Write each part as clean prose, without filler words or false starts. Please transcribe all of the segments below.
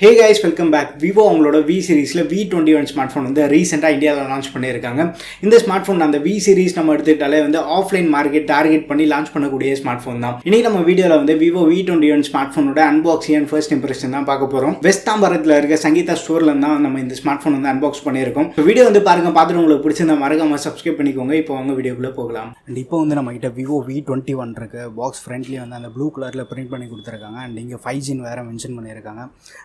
Hey guys, welcome back. Vivo அவங்களோட V சீரிஸ்ல v21 smartphone வந்து ரீசெண்டா இந்தியாவில் லான்ச் பண்ணியிருக்காங்க. இந்த ஸ்மார்ட்ஃபோன் அந்த V சீரிஸ் நம்ம எடுத்துக்கிட்டாலே வந்து ஆஃப்லைன் மார்க்கெட் டார்கெட் பண்ணி லான்ச் பண்ணக்கூடிய ஸ்மார்ட்ஃபோன் தான். இன்னைக்கு நம்ம வீடியோவில் வந்து Vivo v21 ஸ்மார்ட்ஃபோனோட அன்பாக்சிங் அண்ட் ஃபர்ஸ்ட் இம்ப்ரெஷன் தான் பார்க்க போறோம். வெஸ்ட் தாம்பரத்தில் இருக்க சங்கீதா ஸ்டோர்ல தான் நம்ம இந்த ஸ்மார்ட்ஃபோன் வந்து அன்பாக்ஸ் பண்ணியிருக்கோம். வீடியோ வந்து பாருங்க, பார்த்துட்டு உங்களுக்கு பிடிச்சிருந்தா மறக்காம சப்ஸ்கிரைப் பண்ணிக்கோங்க. இப்போ அவங்க வீடியோக்குள்ள போகலாம். அண்ட் இப்போ வந்து நம்ம கிட்ட Vivo v21 இருக்கு. பாக்ஸ் ஃப்ரண்ட்லி வந்து அந்த ப்ளூ கலர்ல பிரிண்ட் பண்ணி கொடுத்துருக்காங்க. அண்ட் இங்கே 5G வேற மென்ஷன் பண்ணியிருக்காங்க.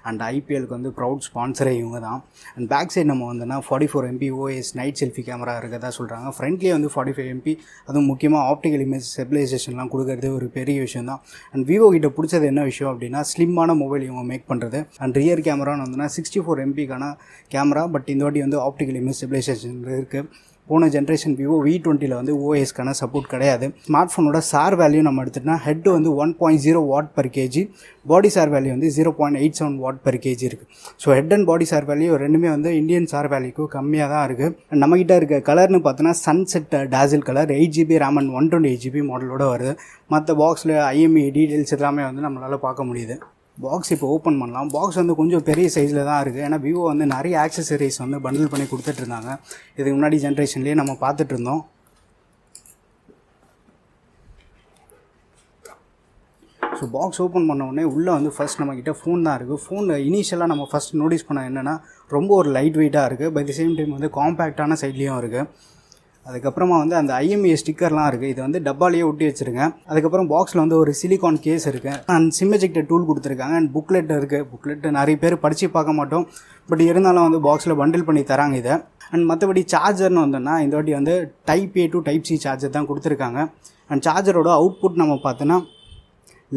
அண்ட் ஐபிஎலுக்கு வந்து ப்ரௌட் ஸ்பான்சரே இவங்க தான். அண்ட் பேக் சைடு நம்ம வந்துன்னா 44 MP OS night selfie camera இருக்கதா சொல்கிறாங்க. ஃப்ரண்ட்லேயே வந்து 45 MP, அதுவும் முக்கியமாக ஆப்டிக்கல் இமேஜ் ஸ்டெபிலைசேஷன்லாம் கொடுக்கறது ஒரு பெரிய விஷயம் தான். அண்ட் விவோ கிட்ட பிடிச்சது என்ன விஷயம் அப்படின்னா ஸ்லிம்மான மொபைல் இவங்க மேக் பண்ணுறது. அண்ட் ரியர் கேமரான்னு வந்துன்னா 64 MPக்கான கேமரா, பட் இந்த வாட்டி வந்து ஆப்டிக்கல் இமேஜ் ஸ்டெபிலைசேஷன் இருக்குது. போன ஜென்ரேஷன் Vivo v20 வந்து ஓஎஸ்க்கான சப்போர்ட் கிடையாது. ஸ்மார்ட் ஃபோனோட சார் வேல்யூ நம்ம எடுத்துகிட்டோம்னா ஹெட் வந்து 1.0 what per kg, body sir value வந்து 0.87 வாட் per kg இருக்குது. So head and body sir value ரெண்டுமே வந்து இந்தியன் சார் வேல்யூக்கு கம்மியாக தான் இருக்குது. நம்மகிட்ட இருக்க கலர்னு பார்த்தோன்னா sunset dazzle colour, 8GB RAM and 128GB மாடலோட வருது. மற்ற பாக்ஸில் IMEI டீட்டெயில்ஸ் எல்லாமே வந்து நம்மளால் பார்க்க முடியுது. பாக்ஸ் இப்போ ஓப்பன் பண்ணலாம். பாக்ஸ் வந்து கொஞ்சம் பெரிய சைஸில் தான் இருக்குது. ஏன்னா விவோ வந்து நிறைய ஆக்சசரிஸ் வந்து பண்டில் பண்ணி கொடுத்துட்ருந்தாங்க. இதுக்கு முன்னாடி ஜென்ரேஷன்லேயே நம்ம பார்த்துட்டு இருந்தோம். ஸோ பாக்ஸ் ஓப்பன் பண்ண உடனே உள்ளே வந்து ஃபஸ்ட் நம்மக்கிட்ட ஃபோன் தான் இருக்குது. ஃபோன் இனிஷியலாக நம்ம ஃபஸ்ட் நோட்டீஸ் பண்ண என்னென்னா ரொம்ப ஒரு லைட் வெயிட்டாக இருக்குது. பை தி சேம் டைம் வந்து காம்பேக்டான சைட்லேயும் இருக்குது. அதுக்கப்புறமா வந்து அந்த IMEI ஸ்டிக்கர்லாம் இருக்குது. இது வந்து டப்பாலேயே ஒட்டி வச்சுருக்கேன். அதுக்கப்புறம் பாக்ஸில் வந்து ஒரு சிலிகான் கேஸ் இருக்குது. அண்ட் சிம் எஜெக்டர் டூல் கொடுத்துருக்காங்க. அண்ட் புக்லெட் இருக்குது. புக்லெட் நிறைய பேர் படித்து பார்க்க மாட்டோம், பட் இருந்தாலும் வந்து பாக்ஸில் பண்டில் பண்ணி தராங்க இதை. அண்ட் மற்றபடி சார்ஜர்னு வந்தோன்னா இந்த வாட்டி வந்து Type A to Type C charger தான் கொடுத்துருக்காங்க. அண்ட் சார்ஜரோட அவுட்புட் நம்ம பார்த்தோன்னா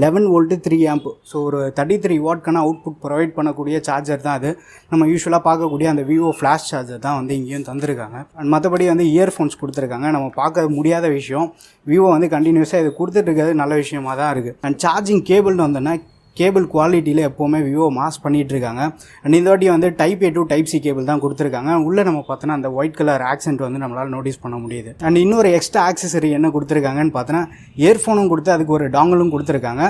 11 வோல்ட்டு 3 ஆம்ப். ஸோ ஒரு 33 வாட்க்கான அவுட்புட் ப்ரொவைட் பண்ணக்கூடிய சார்ஜர் தான் அது. நம்ம யூஸ்வலாக பார்க்கக்கூடிய அந்த விவோ ஃப்ளாஷ் சார்ஜர் தான் வந்து இங்கேயும் தந்திருக்காங்க. அண்ட் மற்றபடி வந்து இயர்ஃபோன்ஸ் கொடுத்துருக்காங்க. நம்ம பார்க்க முடியாத விஷயம், விவோ வந்து கண்டினியூஸாக இது கொடுத்துட்ருக்கிறது நல்ல விஷயமாக தான் இருக்குது. அண்ட் சார்ஜிங் கேபிள்னு வந்தோன்னா கேபிள் குவாலிட்டியில் எப்போவுமே விவோ மாஸ் பண்ணிகிட்ருக்காங்க. அண்ட் இந்த வாட்டி வந்து Type A to Type C cable தான் கொடுத்துருக்காங்க. உள்ளே நம்ம பார்த்தோன்னா அந்த ஒயிட் கலர் ஆக்சென்ட் வந்து நம்மளால் நோட்டீஸ் பண்ண முடியுது. அண்ட் இன்னொரு எக்ஸ்ட்ரா ஆக்சசரி என்ன கொடுத்துருக்காங்கன்னு பார்த்தோன்னா இயர்ஃபோனும் கொடுத்து அதுக்கு ஒரு டாங்கலும் கொடுத்துருக்காங்க.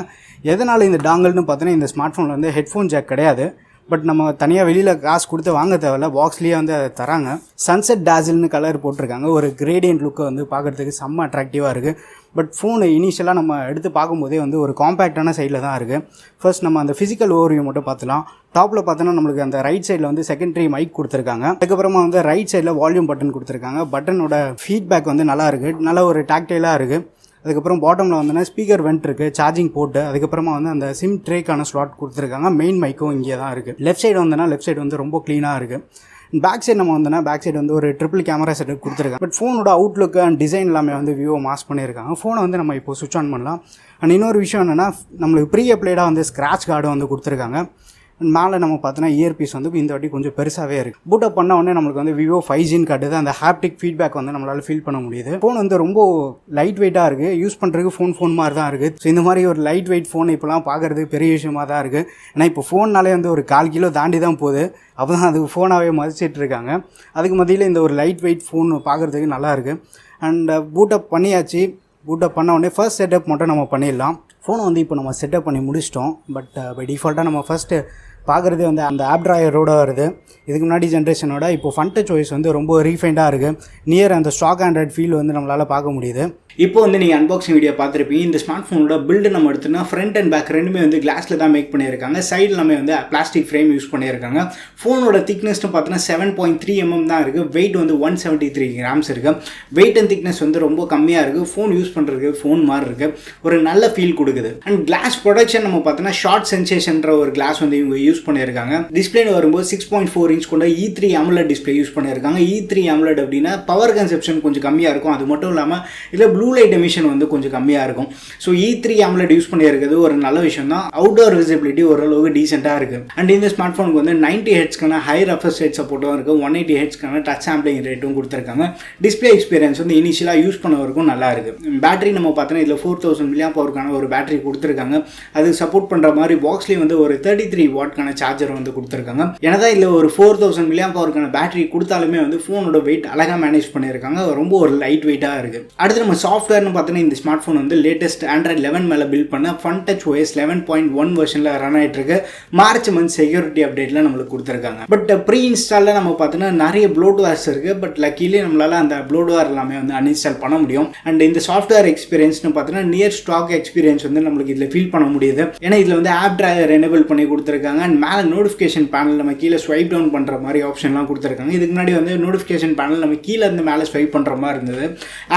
எதனால் இந்த டாங்கல்னு பார்த்தோன்னா இந்த ஸ்மார்ட் ஃபோனில் வந்து ஹெட்ஃபோன் ஜாக் கிடையாது, பட் நம்ம தனியாக வெளியில் காசு கொடுத்து வாங்க தேவையில்ல, பாக்ஸ்லேயே வந்து அதை தராங்க. சன்செட் டாசில்னு கலர் போட்டிருக்காங்க. ஒரு கிரேடியன்ட் லுக்கை வந்து பார்க்குறதுக்கு செம்ம அட்ராக்டிவாக இருக்குது. பட் ஃபோனு இனிஷியலாக நம்ம எடுத்து பார்க்கும்போதே வந்து ஒரு காம்பேக்டான சைடில் தான் இருக்குது. ஃபர்ஸ்ட் நம்ம அந்த ஃபிசிக்கல் ஓவர்வியூ மட்டும் பார்த்துலாம். டாப்பில் பார்த்தோன்னா நம்மளுக்கு அந்த ரைட் சைடில் வந்து செகண்டரி மைக் கொடுத்துருக்காங்க. அதுக்கப்புறமா வந்து ரைட் சைடில் வால்யூம் பட்டன் கொடுத்துருக்காங்க. பட்டனோட ஃபீட்பேக் வந்து நல்லா இருக்குது, நல்ல ஒரு டாக்டைலாக இருக்குது. அதுக்கப்புறம் பாட்டமில் வந்துன்னா ஸ்பீக்கர் வெண்ட் இருக்குது, சார்ஜிங் போட்டு. அதுக்கப்புறமா வந்து அந்த சிம் ட்ரேக்கான ஸ்லாட் கொடுத்துருக்காங்க. மெயின் மைக்கும் இங்கே தான் இருக்குது. லெஃப்ட் சைடு வந்தோன்னா லெஃப்ட் சைடு வந்து ரொம்ப க்ளீனாக இருக்குது. பேக் சைடு நம்ம வந்தோன்னா பேக் சைடு வந்து ஒரு ட்ரிபிள் கேமரா செட் கொடுத்துருக்காங்க. பட் ஃபோனோட அவுட்லுக் அண்ட் டிசைன் எல்லாமே வந்து விவோ மாஸ் பண்ணியிருக்காங்க. ஃபோனை வந்து நம்ம இப்போ சுவிட்ச் ஆன் பண்ணலாம். அண்ட் இன்னொரு விஷயம் என்னென்னா நம்மளுக்கு ப்ரீ அப்ளைடாக வந்து ஸ்க்ராட்ச் கார்டு வந்து கொடுத்துருக்காங்க. மேலே நம்ம பார்த்தோன்னா இயர்பீஸ் வந்து இந்த வாட்டி கொஞ்சம் பெருசாகவே இருக்குது. பூட் அப் பண்ண உடனே நம்மளுக்கு வந்து விவோ 5Gன்னு காட்டுது. அந்த ஹாப்டிக் ஃபீட்பேக் வந்து நம்மளால் ஃபீல் பண்ண முடியுது. ஃபோன் வந்து ரொம்ப லைட் வெயிட்டாக இருக்குது. யூஸ் பண்ணுறதுக்கு ஃபோன் மாதிரி தான் இருக்குது. ஸோ இந்த மாதிரி ஒரு லைட் வெயிட் ஃபோன் இப்போலாம் பார்க்குறது பெரிய விஷயமாக தான் இருக்குது. ஏன்னா இப்போ ஃபோன்னாலே வந்து ஒரு 1/4 கிலோ தாண்டி தான் போகுது. அப்போ தான் அது ஃபோனாகவே மதிச்சிட்டு இருக்காங்க. அதுக்கு மத்தியில் இந்த ஒரு லைட் வெயிட் ஃபோன் பார்க்குறதுக்கு நல்லா இருக்குது. அண்ட் பூட் அப் பண்ணியாச்சு. பூட் அப் பண்ண உடனே ஃபர்ஸ்ட் செட்டப் மட்டும் நம்ம பண்ணிடலாம். ஃபோனை வந்து இப்போ நம்ம செட்டப் பண்ணி முடிச்சிட்டோம். பட் பை டிஃபால்ட்டாக நம்ம ஃபஸ்ட்டு பார்க்குறது வந்து அந்த ஆப் ட்ராயரோடு வருது. இதுக்கு முன்னாடி ஜென்ரேஷனோட இப்போ ஃபன் டச் வாய்ஸ் வந்து ரொம்ப ரீஃபைண்டாக இருக்குது. நியர் அந்த ஸ்டாக் ஆண்ட்ராய்ட் ஃபீல் வந்து நம்மளால் பார்க்க முடியுது. இப்போ வந்து நீங்கள் அன்பாக்சிங் வீடியோ பார்த்துருப்பீங்க. இந்த ஸ்மார்ட் ஃபோனோட பில்டு நம்ம எடுத்தோம்னா ஃப்ரண்ட் அண்ட் பேக் ரெண்டுமே வந்து கிளாஸில் தான் மேக் பண்ணியிருக்காங்க. சைடில் நம்ம வந்து பிளாஸ்டிக் ஃப்ரேம் யூஸ் பண்ணியிருக்காங்க. ஃபோனோட திக்னஸ்னு பார்த்தோன்னா 7.3 mm தான் இருக்குது. வெயிட் வந்து 173 grams இருக்குது. வெயிட் அண்ட் திக்னஸ் வந்து ரொம்ப கம்மியாக இருக்குது. ஃபோன் யூஸ் பண்ணுறதுக்கு ஃபோன் மாதிரி இருக்குது, ஒரு நல்ல ஃபீல் கொடுக்குது. அண்ட் கிளாஸ் ப்ரொடக்ஷன் நம்ம பார்த்தோன்னா ஷார்ட் சென்சேஷன்ற ஒரு கிளாஸ் வந்து இவங்க யூஸ் பண்ணியிருக்காங்க. டிஸ்பிளேன்னு வரும்போது 6.4 inch கொண்ட E3 AMOLED டிஸ்பிளே யூஸ் பண்ணியிருக்காங்க. E3 AMOLED அப்படின்னா பவர் கன்சப்ஷன் கொஞ்சம் கம்மியாக இருக்கும். அது மட்டும் இல்லாமல் இதில் ப்ளூ லைட் எமிஷன் வந்து கொஞ்சம் கம்மியாக இருக்கும். ஸோ E3 AMOLED யூஸ் பண்ணியிருக்கிறது ஒரு நல்ல விஷயம் தான். அவுட்டோர் விசிபிலிட்டி ஓரளவுக்கு டீசெண்டாக இருக்குது. அண்ட் இந்த ஸ்மார்ட் ஃபோனுக்கு வந்து 90 Hzக்கான ஹை ரெஃப்ரெஷ் ரேட் சப்போர்ட்டும் இருக்குது. 180 Hzக்கான டச் சாம்பிளிங் ரேட்டும் கொடுத்துருக்காங்க. டிஸ்பிளே எக்ஸ்பீரியன்ஸ் வந்து இனிஷியலாக யூஸ் பண்ண வரைக்கும் நல்லா இருக்குது. பேட்டரி நம்ம பார்த்தோன்னா இதில் 4000 mAh ஒரு பேட்டரி கொடுத்துருக்காங்க. அது சப்போர்ட் பண்ணுற மாதிரி பாக்ஸ்லேயே வந்து ஒரு 33 W மணிக்கான சார்ஜர் வந்து கொடுத்துருக்காங்க. என்னதான் இல்லை ஒரு 4000 mAh பேட்டரி கொடுத்தாலுமே வந்து ஃபோனோட வெயிட் அழகாக மேனேஜ் பண்ணியிருக்காங்க. ரொம்ப ஒரு லைட் வெயிட்டாக இருக்குது. அடுத்து நம்ம சாஃப்ட்வேர்னு பார்த்தோன்னா இந்த ஸ்மார்ட் ஃபோன் வந்து லேட்டஸ்ட் Android 11 மேலே பில்ட் பண்ண FunTouch OS 11.1 வெர்ஷனில் ரன் ஆகிட்டு இருக்கு. மார்ச் மந்த் செக்யூரிட்டி அப்டேட்டில் நம்மளுக்கு கொடுத்துருக்காங்க. பட் ப்ரீ இன்ஸ்டாலில் நம்ம பார்த்தோன்னா நிறைய ப்ளோட்வேர்ஸ் இருக்குது. பட் லக்கிலி நம்மளால் அந்த ப்ளோட்வேர் எல்லாமே வந்து அன்இன்ஸ்டால் பண்ண முடியும். அண்ட் இந்த சாஃப்ட்வேர் எக்ஸ்பீரியன்ஸ்னு பார்த்தோன்னா நியர் ஸ்டாக் எக்ஸ்பீரியன்ஸ் வந்து நம்மளுக்கு இதில் ஃபீல் பண்ண முடியுது. ஏன்னா இதில் வந்து ஆப் டிரைவர் எனேபிள் பண்ணி கொடுத்துருக்காங்க. அண்ட் மேலே நோட்டிஃபிகேஷன் பேனல் நம்ம கீழே ஸ்வைப் டவுன் பண்ணுற மாதிரி ஆப்ஷன்லாம் கொடுத்துருக்காங்க. இதுக்கு முன்னாடி வந்து நோட்டிஃபிகேஷன் பேனல் நம்ம கீழே இருந்து மேலே ஸ்வைப் பண்ணுற மாதிரி இருந்தது.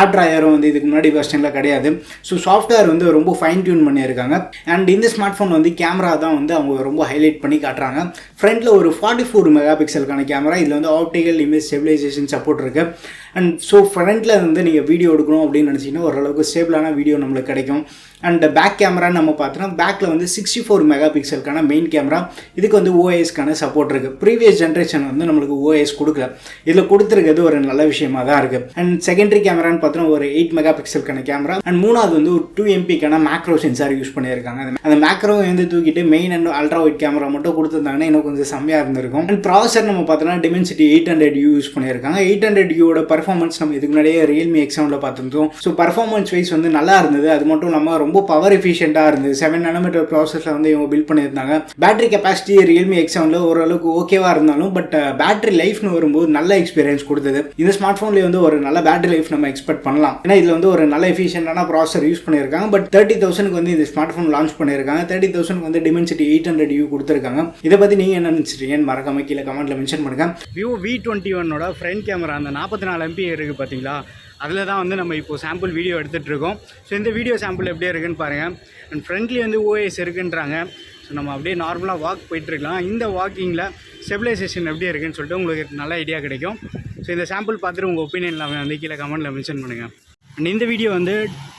ஆப் டிரைவரும் வந்து இதுக்கு முன்னாடி வெர்ஷனில் கிடையாது. ஸோ சாஃப்ட்வேர் வந்து ரொம்ப ஃபைன் டியூன் பண்ணியிருக்காங்க. அண்ட் இந்த ஸ்மார்ட் ஃபோன் வந்து கேமரா தான் வந்து அவங்க ரொம்ப ஹைலைட் பண்ணி காட்டுறாங்க. ஃப்ரண்ட்டில் ஒரு 44 மெகாபிக்சலுக்கான கேமரா. இதில் வந்து ஆப்டிக்கல் இமேஜ் ஸ்டெபிலைசேஷன் சப்போர்ட் இருக்குது. அண்ட் ஸோ ஃப்ரண்ட்டில் வந்து நீங்கள் வீடியோ எடுக்கணும் அப்படின்னு நினச்சிங்கன்னா ஓரளவுக்கு ஸ்டேபிளான வீடியோ நம்மளுக்கு கிடைக்கும். அண்ட் பேக் கேமரான்னு நம்ம பார்த்தோன்னா பேக்கில் வந்து 64 மெகாபிக்சலுக்கான மெயின் கேமரா. இதுக்கு வந்து ஓஎஸ்க்கான சப்போர்ட் இருக்குது. ப்ரீவியஸ் ஜென்ரேஷன் வந்து நம்மளுக்கு ஓஎஸ் கொடுக்கல. இதில் கொடுத்துருக்கிறது ஒரு நல்ல விஷயமா தான் இருக்குது. அண்ட் செகண்டரி கேமரான்னு பார்த்தோன்னா ஒரு 8 மெகாபிக்சலுக்கான கேமரா. அண்ட் மூணாவது வந்து ஒரு 2 MP மேக்ரோ சென்சார் யூஸ் பண்ணியிருக்காங்க. அந்த மேக்ரோ வந்து தூக்கிட்டு main and ultra white camera மட்டும் கொடுத்துருந்தாங்கன்னா இன்னும் கொஞ்சம் செம்மையாக இருந்திருக்கும். அண்ட் ப்ராசர் நம்ம பார்த்தோன்னா Dimensity 800U யூஸ் பண்ணியிருக்காங்க. 800Uவோட பர்ஃபார்மன்ஸ் நம்ம இதுக்கு முன்னாடியே Realme X7ல பார்த்துருந்தோம். ஸோ பர்ஃபார்மன்ஸ் வைஸ் வந்து நல்லா இருந்தது. அது மட்டும் இல்லாமல் ரொம்ப பவர் எஃபிஷியண்டாக இருந்தது. 7 nm ப்ராசஸில் வந்து இவங்க பில்ட் பண்ணியிருந்தாங்க. பேட்டரி கெப்பாசிட்டி Realme X7ல ஓரளவுக்கு ஓகேவா இருந்தாலும் பட் பேட்டரி லைஃப்னு வரும்போது நல்ல எக்ஸ்பீரியன்ஸ் கொடுத்தது. இந்த ஸ்மார்ட் ஃபோன்லேயே வந்து ஒரு நல்ல பேட்டரி லைஃப் நம்ம எக்ஸ்பெக்ட் பண்ணலாம். ஏன்னா இதில் வந்து ஒரு நல்ல எஃபிஷியண்டான ப்ராசஸர் யூஸ் பண்ணியிருக்காங்க. பட் 30,000க்கு வந்து இந்த ஸ்மார்ட் ஃபோன் லான்ச் பண்ணியிருக்காங்க. 30,000க்கு வந்து Dimensity 800U கொடுத்துருக்காங்க. இதை பற்றி நீங்கள் என்ன நினச்சிட்டீங்கன்னு மறக்காம கீழே கமெண்ட்டில் மென்ஷன் பண்ணுங்கள். Vivo V21 ஃப்ரண்ட் கேமரா அந்த 44 MP இருக்குது பார்த்தீங்களா, அதில் தான் வந்து நம்ம இப்போ சாம்பிள் வீடியோ எடுத்துகிட்டு இருக்கோம். ஸோ இந்த வீடியோ சாம்பிள் எப்படி இருக்குன்னு பாருங்கள். அண்ட் ஃப்ரண்ட்லி வந்து ஓஎஸ் இருக்குன்றாங்க. ஸோ நம்ம அப்படியே நார்மலாக வாக் போயிட்டுருக்கலாம். இந்த வாக்கிங்கில் ஸ்டெபிலைசேஷன் எப்படி இருக்குன்னு சொல்லிட்டு உங்களுக்கு நல்ல ஐடியா கிடைக்கும். ஸோ இந்த சாம்பிள் பார்த்துட்டு உங்கள் ஒப்பீனியன் எல்லாமே வந்து கீழே கமெண்ட்டில் மென்ஷன் பண்ணுங்கள். அண்ட் இந்த வீடியோ வந்து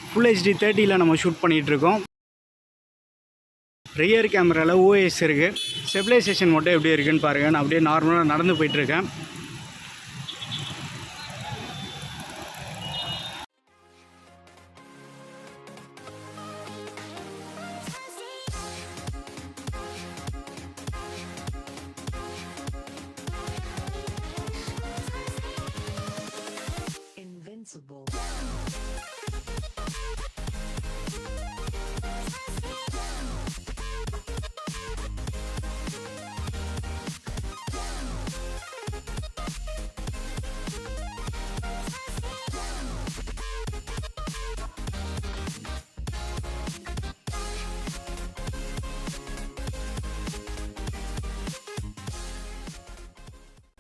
ஃபுல் HD 30ல் நம்ம ஷூட் பண்ணிகிட்ருக்கோம். ரியர் கேமராவில் ஓஎஸ் இருக்குது. ஸ்டெபிலைசேஷன் மட்டும் எப்படி இருக்குன்னு பாருங்கள். நான் அப்படியே நார்மலாக நடந்து போயிட்டுருக்கேன்.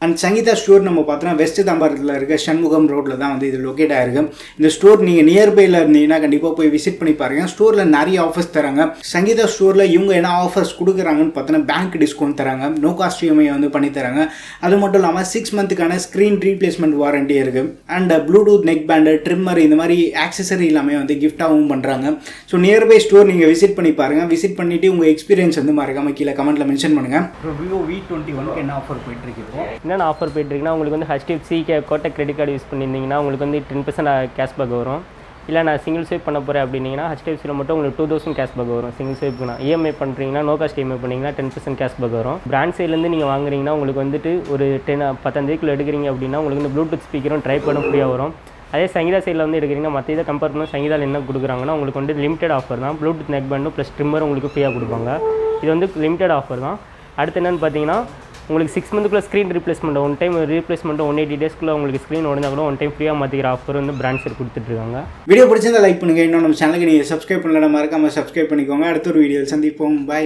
அண்ட் சங்கீதா ஸ்டோர் நம்ம பார்த்தோன்னா வெஸ்ட் தாம்பரத்தில் இருக்க ஷண்முகம் ரோட்டில் தான் வந்து இது லொக்கேட் ஆகிருக்கு. இந்த ஸ்டோர் நீங்கள் நியர்பையில் இருந்தீங்கன்னா கண்டிப்பாக போய் விசிட் பண்ணி பாருங்கள். ஸ்டோரில் நிறைய ஆஃபர்ஸ் தராங்க. சங்கீதா ஸ்டோரில் இவங்க என்ன ஆஃபர்ஸ் கொடுக்குறாங்கன்னு பார்த்தோன்னா பேங்க் டிஸ்கவுண்ட் தராங்க, நோ காஸ்ட் EMI வந்து பண்ணி தராங்க. அது மட்டும் இல்லாமல் 6 மந்த்துக்கான ஸ்க்ரீன் ரீப்ளேஸ்மெண்ட் வாரண்ட்டி இருக்குது. And Bluetooth neck band, trimmer, இந்த மாதிரி ஆக்சசரி எல்லாமே வந்து கிஃப்டாகவும் பண்ணுறாங்க. ஸோ நியர்பை ஸ்டோர் நீங்கள் விசிட் பண்ணி பாருங்கள். விசிட் பண்ணிவிட்டு உங்கள் எக்ஸ்பீரியன்ஸ் வந்து மறக்காமல் கீழே கமெண்ட்டில் மென்ஷன் பண்ணுங்கள். Vivo V21 என்ன ஆஃபர் போயிட்டுருக்கு? என்னென்ன ஆஃபர் போயிட்டுருக்குன்னா உங்களுக்கு வந்து HDFC கோட்டை கிரெடிட் கார்டு யூஸ் பண்ணியிருந்தீங்கன்னா உங்களுக்கு வந்து 10% கேஷ்பேக் வரும். இல்லை நான் சிங்கிள் ஸ்வைப் பண்ண போகிறேன் அப்படின்னீங்கன்னா HDFCயில் மட்டும் உங்களுக்கு 2000 கேஷ்பேக் வரும். சிங்கிள் ஸ்வைப்புனா EMI பண்ணுறீங்கன்னா நோ காஸ்ட் EMI பண்ணிங்கன்னா 10% கேஷ்பேக் வரும். பிராண்ட் சைட்லேருந்து நீங்கள் வாங்குறீங்கன்னா உங்களுக்கு வந்துட்டு ஒரு 15 எடுக்கிறீங்க அப்படின்னா உங்களுக்கு வந்து ப்ளூடூத் ஸ்பீக்கரும் ட்ரைபாடும் ஃப்ரீயாக வரும். அதே சங்கீதா சைடில் வந்து எடுக்கிறீங்கன்னா மற்ற இதை கம்பேர் பண்ணால் சங்கீதாவில் என்ன கொடுக்குறாங்கன்னா உங்களுக்கு வந்து லிமிடெட் ஆஃபர் தான். ப்ளூடூத் நெக் பேண்டும் ப்ளஸ் ட்ரிம்மர் உங்களுக்கு ஃப்ரீயாக கொடுப்பாங்க. இது வந்து லிமிடெட் ஆஃபர் தான். அடுத்து என்னென்னு பார்த்தீங்கன்னா உங்களுக்கு 6 மந்த்துக்குள்ள screen replacement, one time replacement 180 டேஸ்க்குள்ள உங்களுக்கு ஸ்க்ரீன் உடஞ்சா கூட ஒன் டைம் ஃப்ரீயாக மாற்றிக்கிற ஆஃபர் வந்து பிராண்ட் சைடு கொடுத்துட்ருக்காங்க. வீடியோ பிடிச்சிருந்தா லைக் பண்ணுங்கள். இன்னும் நம்ம சேனலுக்கு நீங்கள் சப்ஸ்கிரைப் பண்ணலாம், மறக்காமல் சப்ஸ்கிரைப் பண்ணிக்கோங்க. அடுத்த ஒரு வீடியோவில் சந்திப்போம். பை.